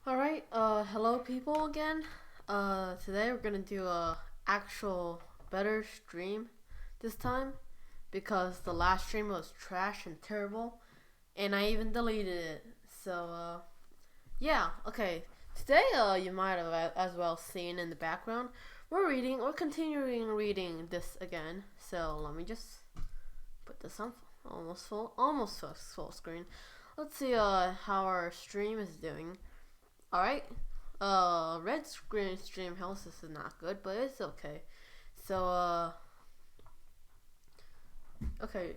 Alright, hello people again. Today we're gonna do a actual better stream this time because the last stream was trash and terrible and I even deleted it. So, yeah, okay. Today, you might have as well seen in the background, we're continuing reading this again. So let me just put this on almost full screen. Let's see, how our stream is doing. Alright. Red screen stream health this is not good, but it's okay. So, okay.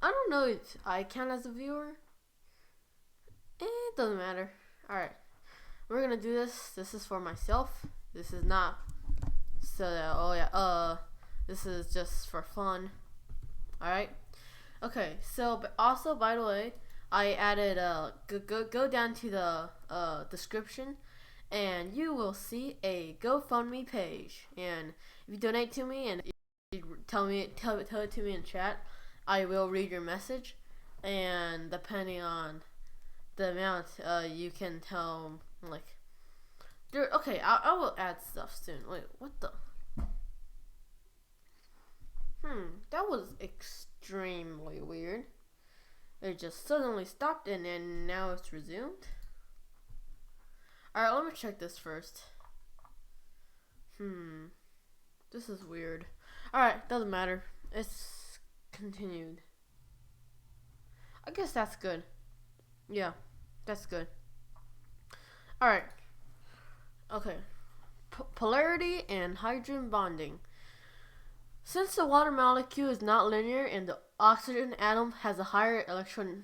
I don't know if I count as a viewer. It doesn't matter. Alright. We're gonna do this. This is for myself. This is not so that, oh yeah, this is just for fun. Alright. Okay, so, but also, by the way, I added, go down to the, description, and you will see a GoFundMe page. And if you donate to me and you tell it to me in chat, I will read your message. And depending on the amount, you can tell, like, okay, I will add stuff soon. Wait, what the? That was extremely weird. It just suddenly stopped and then now it's resumed. Alright, let me check this first. This is weird. Alright, doesn't matter. It's continued. I guess that's good. Yeah, that's good. Alright. Okay. Polarity and hydrogen bonding. Since the water molecule is not linear and the oxygen atom has a higher electron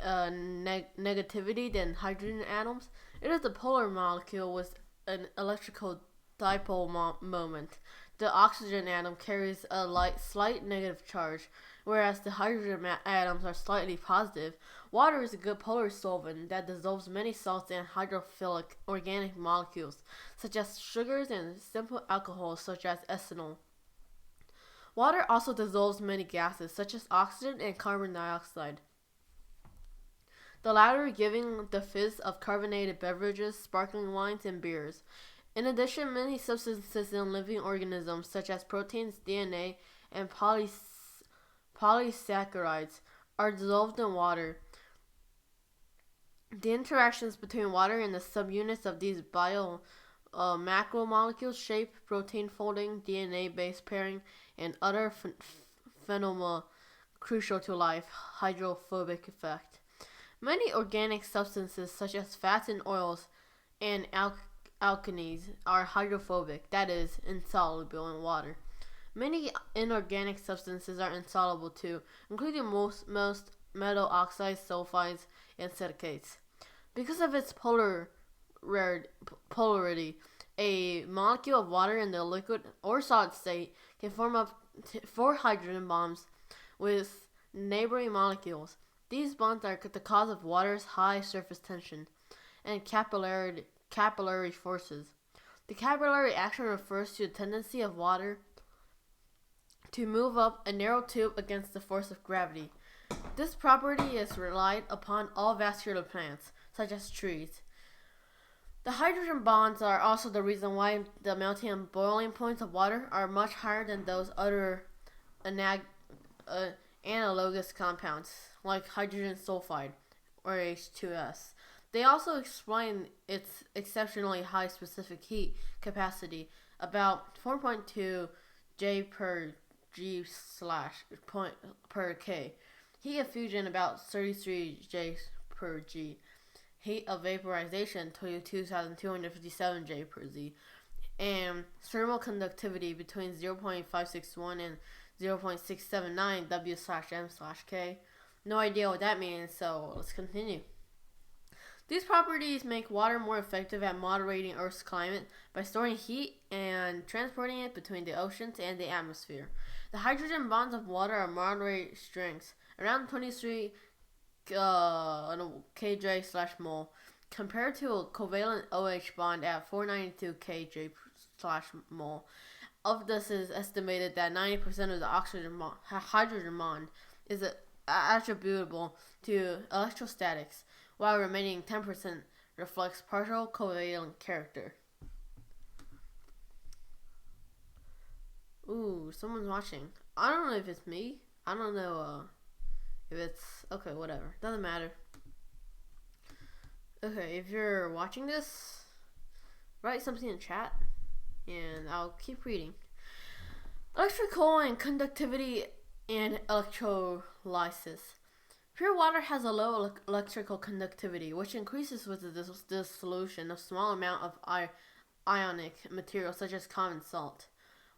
negativity than hydrogen atoms, it is a polar molecule with an electrical dipole moment. The oxygen atom carries a slight negative charge, whereas the hydrogen atoms are slightly positive. Water is a good polar solvent that dissolves many salts and hydrophilic organic molecules, such as sugars and simple alcohols such as ethanol. Water also dissolves many gases, such as oxygen and carbon dioxide, the latter giving the fizz of carbonated beverages, sparkling wines, and beers. In addition, many substances in living organisms, such as proteins, DNA, and polysaccharides, are dissolved in water. The interactions between water and the subunits of these macromolecules shape protein folding, DNA base pairing, and other phenomena crucial to life. Hydrophobic effect. Many organic substances such as fats and oils and alkanes are hydrophobic, that is, insoluble in water. Many inorganic substances are insoluble too, including most metal oxides, sulfides, and silicates. Because of its polarity, a molecule of water in the liquid or solid state can form up to 4 hydrogen bonds with neighboring molecules. These bonds are the cause of water's high surface tension and capillary forces. The capillary action refers to the tendency of water to move up a narrow tube against the force of gravity. This property is relied upon all vascular plants, such as trees. The hydrogen bonds are also the reason why the melting and boiling points of water are much higher than those other analogous compounds, like hydrogen sulfide, or H2S. They also explain its exceptionally high specific heat capacity, about 4.2 J per G per K. Heat of fusion about 33 J per G. Heat of vaporization 2257 J per Z. And thermal conductivity between 0.561 and 0.679 W/M/K. No idea what that means, so let's continue. These properties make water more effective at moderating Earth's climate by storing heat and transporting it between the oceans and the atmosphere. The hydrogen bonds of water are moderate strengths, around 23 kJ/mol, compared to a covalent OH bond at 492 kJ/mol. Of this, is estimated that 90% of the hydrogen bond is attributable to electrostatics, while remaining 10% reflects partial covalent character. Ooh, someone's watching. I don't know if it's me. I don't know if it's... Okay, whatever. Doesn't matter. Okay, if you're watching this, write something in chat, and I'll keep reading. Electrical and conductivity and electrolysis. Pure water has a low electrical conductivity, which increases with the dissolution of small amount of ionic material such as common salt.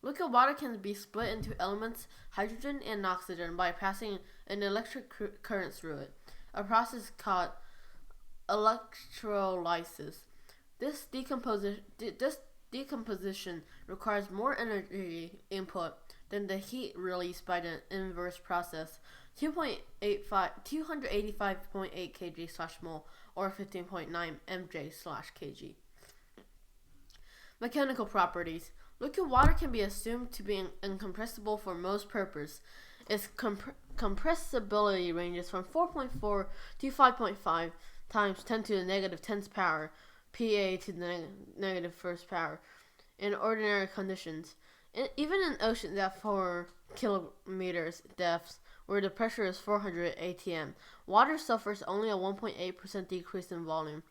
Liquid water can be split into elements hydrogen and oxygen by passing an electric current through it, a process called electrolysis. This decomposition requires more energy input than the heat released by the inverse process, 285.8 kg/mol or 15.9 mJ/kg. Mechanical properties. Liquid water can be assumed to be incompressible for most purposes. Its compressibility ranges from 4.4 to 5.5 times 10 to the negative 10th power, Pa to the negative first power, in ordinary conditions. Even in oceans at 4 kilometers depths, where the pressure is 400 atm, water suffers only a 1.8% decrease in volume.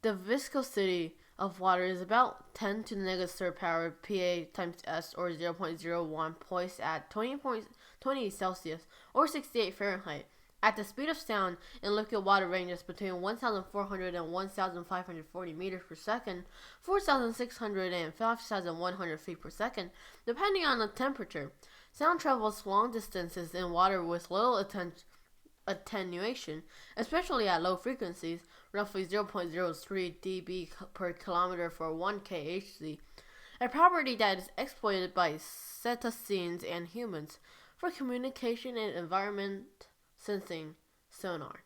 The viscosity of water is about 10 to the negative third power Pa times S, or 0.01, poised at 20 Celsius or 68 Fahrenheit. At the speed of sound in liquid water ranges between 1,400 and 1,540 meters per second, 4,600 and 5,100 feet per second, depending on the temperature. Sound travels long distances in water with little attenuation, especially at low frequencies, roughly 0.03 dB per kilometer for 1 kHz, a property that is exploited by cetaceans and humans for communication and environment sensing sonar.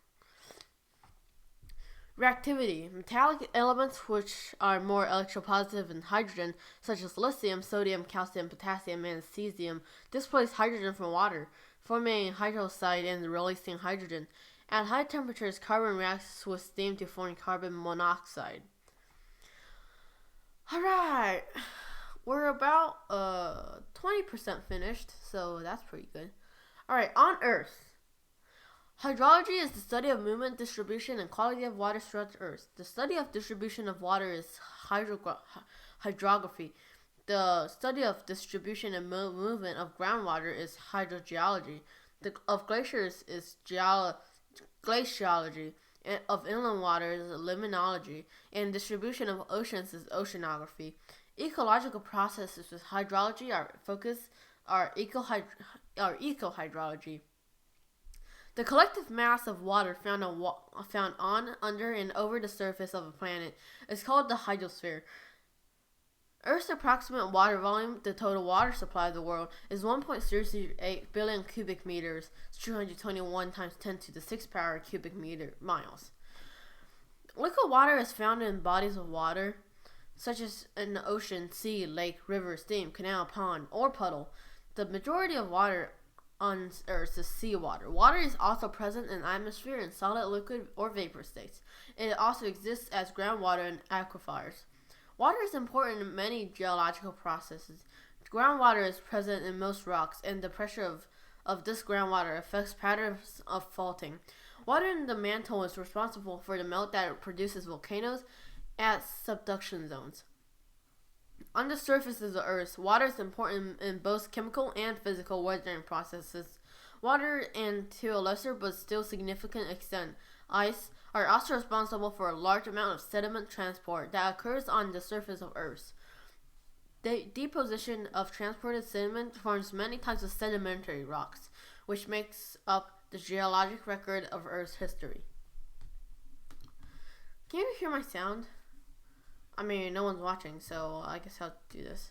Reactivity. Metallic elements which are more electropositive than hydrogen, such as lithium, sodium, calcium, potassium, and cesium, displace hydrogen from water, forming hydroxide and releasing hydrogen. At high temperatures, carbon reacts with steam to form carbon monoxide. Alright, we're about 20% finished, so that's pretty good. Alright, on Earth. Hydrology is the study of movement, distribution, and quality of water throughout the Earth. The study of distribution of water is hydrography. The study of distribution and movement of groundwater is hydrogeology. Of glaciers is glaciology. And of inland water is limnology. And distribution of oceans is oceanography. Ecological processes with hydrology are ecohydrology. The collective mass of water found on, under, and over the surface of a planet is called the hydrosphere. Earth's approximate water volume, the total water supply of the world, is 1.008 billion cubic meters, 221 times 10 to the 6th power cubic meter miles. Liquid water is found in bodies of water, such as an ocean, sea, lake, river, stream, canal, pond, or puddle. The majority of water on Earth is seawater. Water is also present in the atmosphere in solid, liquid, or vapor states. It also exists as groundwater in aquifers. Water is important in many geological processes. Groundwater is present in most rocks, and the pressure of this groundwater affects patterns of faulting. Water in the mantle is responsible for the melt that produces volcanoes at subduction zones. On the surface of the Earth, water is important in both chemical and physical weathering processes. Water, and to a lesser but still significant extent, ice, are also responsible for a large amount of sediment transport that occurs on the surface of Earth. The deposition of transported sediment forms many types of sedimentary rocks, which makes up the geologic record of Earth's history. Can you hear my sound? I mean, no one's watching, so I guess I'll do this.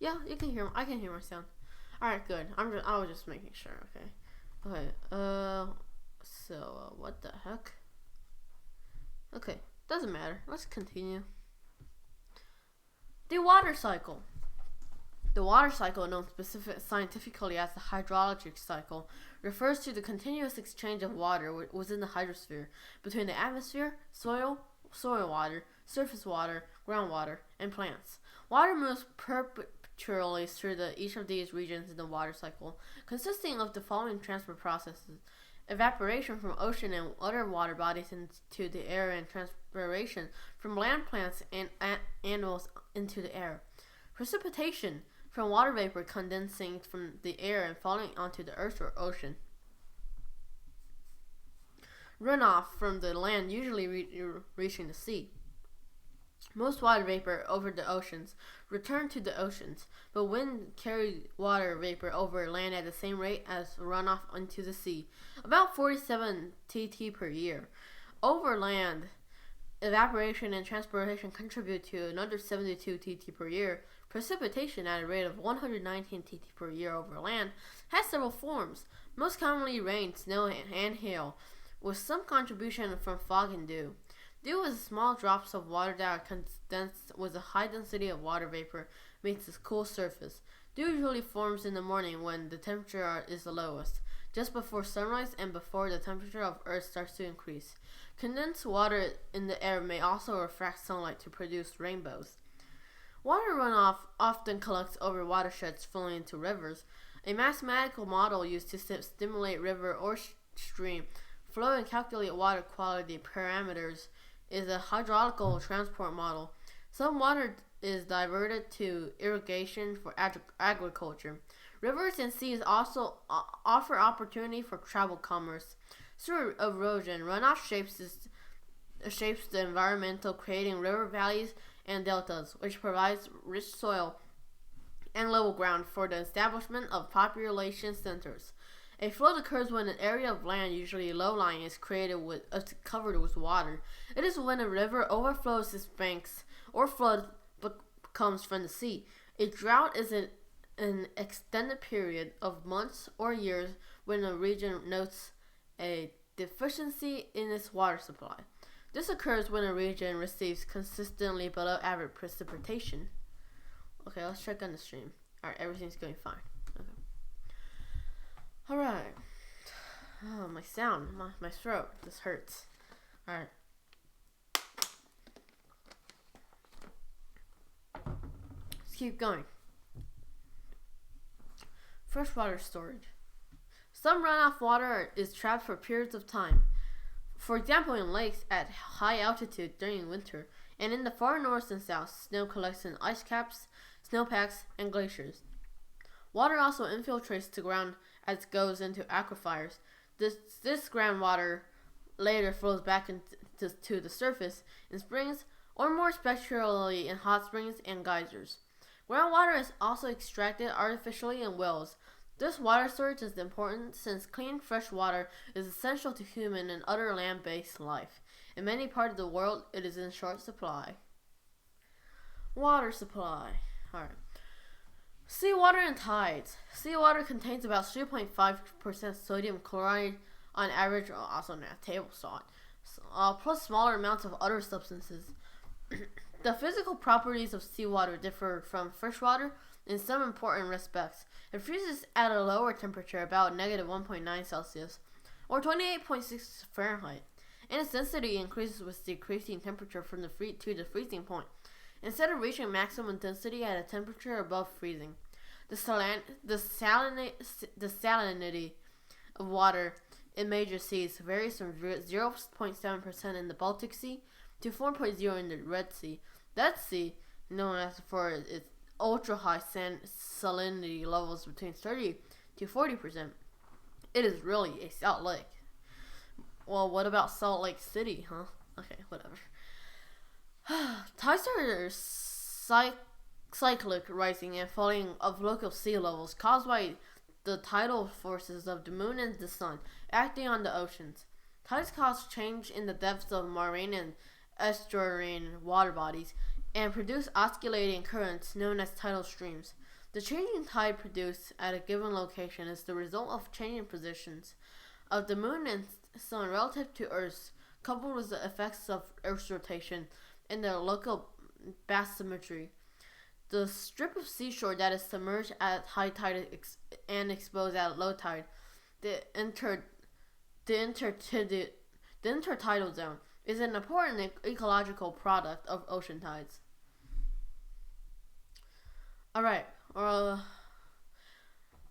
Yeah, you can hear. I can hear my sound. All right, good. I was just making sure. Okay. So what the heck? Okay, doesn't matter. Let's continue. The water cycle. The water cycle, known scientifically as the hydrologic cycle, refers to the continuous exchange of water within the hydrosphere between the atmosphere, soil water, surface water, groundwater, and plants. Water moves perpetually through each of these regions in the water cycle, consisting of the following transport processes: evaporation from ocean and other water bodies into the air, and transpiration from land plants and animals into the air. Precipitation from water vapor condensing from the air and falling onto the earth or ocean. Runoff from the land, usually reaching the sea. Most water vapor over the oceans return to the oceans, but wind carries water vapor over land at the same rate as runoff into the sea, about 47 tt per year. Over land, evaporation and transpiration contribute to another 72 tt per year. Precipitation at a rate of 119 tt per year over land has several forms, most commonly rain, snow, and hail, with some contribution from fog and dew. Dew is small drops of water that are condensed with a high density of water vapor meets its cool surface. Dew usually forms in the morning when the temperature is the lowest, just before sunrise and before the temperature of Earth starts to increase. Condensed water in the air may also refract sunlight to produce rainbows. Water runoff often collects over watersheds flowing into rivers. A mathematical model used to stimulate river or stream flow and calculate water quality parameters is a hydraulical transport model. Some water is diverted to irrigation for agriculture. Rivers and seas also offer opportunity for travel commerce. Through erosion, runoff shapes the environment, creating river valleys and deltas, which provides rich soil and level ground for the establishment of population centers. A flood occurs when an area of land, usually low-lying, is covered with water. It is when a river overflows its banks or flood comes from the sea. A drought is an extended period of months or years when a region notes a deficiency in its water supply. This occurs when a region receives consistently below average precipitation. Okay, let's check on the stream. Alright, everything's going fine. Okay. Alright. Oh, my throat. This hurts. Alright. Let's keep going. Freshwater storage. Some runoff water is trapped for periods of time. For example, in lakes at high altitude during winter, and in the far north and south, snow collects in ice caps, snowpacks, and glaciers. Water also infiltrates the ground as it goes into aquifers. This groundwater later flows back to the surface in springs, or more spectrally in hot springs and geysers. Groundwater is also extracted artificially in wells. This water storage is important since clean, fresh water is essential to human and other land-based life. In many parts of the world, it is in short supply. Water supply. Alright. Seawater and tides. Seawater contains about 3.5% sodium chloride on average, also known as table salt, plus smaller amounts of other substances. The physical properties of seawater differ from freshwater in some important respects. It freezes at a lower temperature, about negative 1.9 Celsius, or 28.6 Fahrenheit, and its density increases with decreasing temperature from the to the freezing point, instead of reaching maximum density at a temperature above freezing. The salinity of water in major seas varies from 0.7% in the Baltic Sea to 4.0 in the Red Sea. That sea, known as for its ultra-high salinity levels between 30 to 40%. It is really a salt lake. Well, what about Salt Lake City, huh? Okay, whatever. Tides are cyclic rising and falling of local sea levels caused by the tidal forces of the moon and the sun acting on the oceans. Tides cause change in the depths of marine and estuarine water bodies and produce oscillating currents known as tidal streams. The changing tide produced at a given location is the result of changing positions of the moon and sun relative to Earth, coupled with the effects of Earth's rotation and the local bathymetry. The strip of seashore that is submerged at high tide and exposed at low tide, the intertidal zone, is an important ecological product of ocean tides. Alright,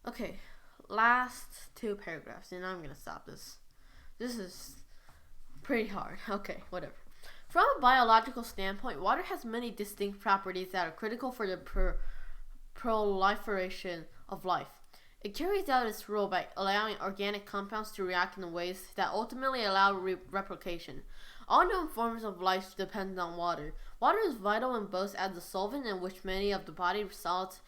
okay, last two paragraphs, and I'm gonna stop this. This is pretty hard. Okay, whatever. From a biological standpoint, water has many distinct properties that are critical for the proliferation of life. It carries out its role by allowing organic compounds to react in ways that ultimately allow replication. All known forms of life depend on water. Water is vital in both as a solvent in which many of the body's solids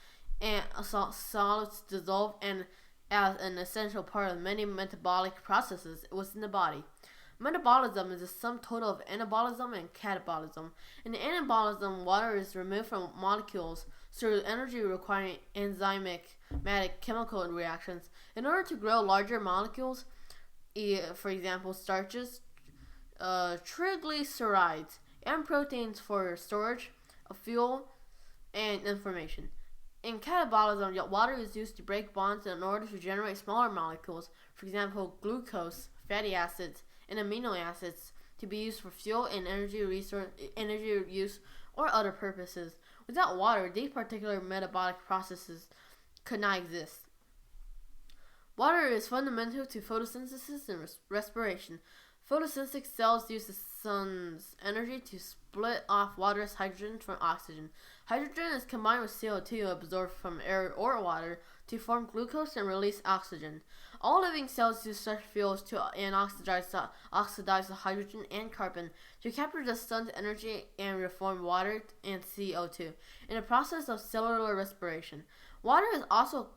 dissolve and as an essential part of many metabolic processes within the body. Metabolism is the sum total of anabolism and catabolism. In anabolism, water is removed from molecules through energy requiring enzymatic chemical reactions. In order to grow larger molecules, for example, starches, triglycerides, and proteins for storage of fuel and information. In catabolism, water is used to break bonds in order to generate smaller molecules, for example, glucose, fatty acids, and amino acids, to be used for fuel and energy use or other purposes. Without water, these particular metabolic processes could not exist. Water is fundamental to photosynthesis and respiration. Photosynthetic cells use the sun's energy to split off water's hydrogen from oxygen. Hydrogen is combined with CO2 absorbed from air or water to form glucose and release oxygen. All living cells use such fuels to oxidize the hydrogen and carbon to capture the sun's energy and reform water and CO2 in the process of cellular respiration. Water is also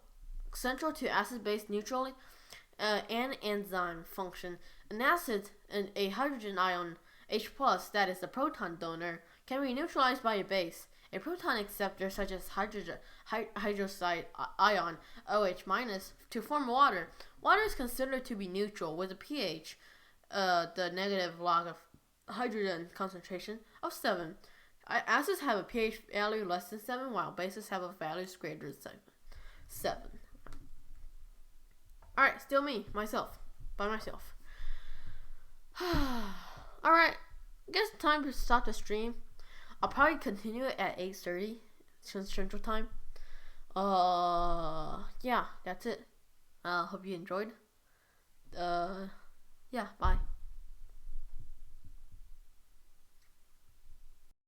central to acid-base neutrality and enzyme function. An acid and a hydrogen ion H+, that is the proton donor, can be neutralized by a base. A proton acceptor such as hydroxide ion OH- to form water. Water is considered to be neutral with a pH, the negative log of hydrogen concentration, of 7. Acids have a pH value less than 7, while bases have a value greater than 7. Alright, still me, myself, by myself. Alright, I guess time to stop the stream. I'll probably continue it at 8:30 Central Time. Yeah, that's it. Hope you enjoyed. Yeah, bye.